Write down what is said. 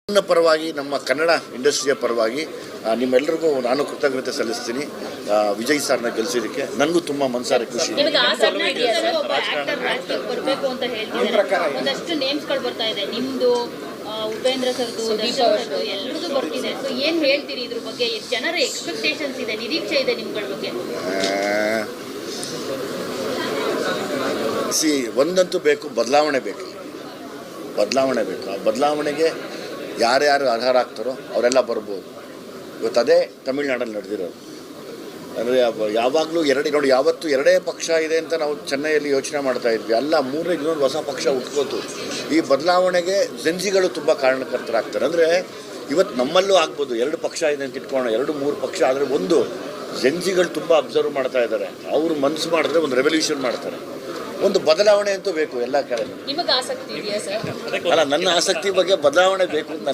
ನನ್ನ ಪರವಾಗಿ ನಮ್ಮ ಕನ್ನಡ ಇಂಡಸ್ಟ್ರಿಯ ಪರವಾಗಿ ನಿಮ್ಮೆಲ್ಲರಿಗೂ ನಾನು ಕೃತಜ್ಞತೆ ಸಲ್ಲಿಸ್ತೀನಿ. ವಿಜಯ್ ಸರ್ನ ಗೆಲ್ಲಿಸಿದ್ದಕ್ಕೆ ನನಗೂ ತುಂಬ ಮನಸಾರೆ ಖುಷಿ. ಒಂದಷ್ಟು ನೇಮ್ಸ್ಗಳು ಬರ್ತಾ ಇದೆ, ನಿಮ್ದು ಉಪೇಂದ್ರ ಸರ್ದು ಸರ್ದು ಎಲ್ಲರದು ಬರ್ತಿದೆ. ಸೊ ಏನು ಹೇಳ್ತೀರಿ ಇದ್ರ ಬಗ್ಗೆ? ಜನರ ಎಕ್ಸ್ಪೆಕ್ಟೇಷನ್ಸ್ ಇದೆ, ನಿರೀಕ್ಷೆ ಇದೆ ನಿಮ್ಗಳ ಬಗ್ಗೆ. ಒಂದಂತೂ ಬೇಕು, ಬದಲಾವಣೆ ಬೇಕು. ಆ ಬದಲಾವಣೆಗೆ ಯಾರ್ಯಾರು ಅರ್ಹರಾಗ್ತಾರೋ ಅವರೆಲ್ಲ ಬರ್ಬೋದು. ಇವತ್ತು ಅದೇ ತಮಿಳ್ನಾಡಲ್ಲಿ ನಡೆದಿರೋದು. ಅಂದರೆ ಯಾವಾಗಲೂ ನೋಡಿ, ಯಾವತ್ತೂ ಎರಡೇ ಪಕ್ಷ ಇದೆ ಅಂತ ನಾವು ಚೆನ್ನೈಯಲ್ಲಿ ಯೋಚನೆ ಮಾಡ್ತಾ ಇದ್ವಿ. ಅಲ್ಲ, ಮೂರನೇ ಇನ್ನೊಂದು ಹೊಸ ಪಕ್ಷ ಹುಟ್ಕೋತು. ಈ ಬದಲಾವಣೆಗೆ ಜೆನ್ಸಿಗಳು ತುಂಬ ಕಾರಣಕರ್ತರಾಗ್ತಾರೆ. ಅಂದರೆ ಇವತ್ತು ನಮ್ಮಲ್ಲೂ ಆಗ್ಬೋದು, ಎರಡು ಪಕ್ಷ ಇದೆ ಅಂತ ಇಟ್ಕೊಳ್ಳೋಣ, 2-3 ಪಕ್ಷ. ಆದರೆ ಒಂದು ಜೆನ್ಸಿಗಳು ತುಂಬ ಅಬ್ಸರ್ವ್ ಮಾಡ್ತಾ ಇದ್ದಾರೆ. ಅವರು ಮನಸ್ಸು ಮಾಡಿದ್ರೆ ಒಂದು ರೆವಲ್ಯೂಷನ್ ಮಾಡ್ತಾರೆ. ಒಂದು ಬದಲಾವಣೆ ಅಂತೂ ಬೇಕು ಎಲ್ಲ ಕಡೆ. ನಿಮಗೆ ಆಸಕ್ತಿ ಇದೆಯಾ ಸರ್? ಅಲ್ಲ, ನನ್ನ ಆಸಕ್ತಿ ಬಗ್ಗೆ ಬದಲಾವಣೆ ಬೇಕು ಅಂತ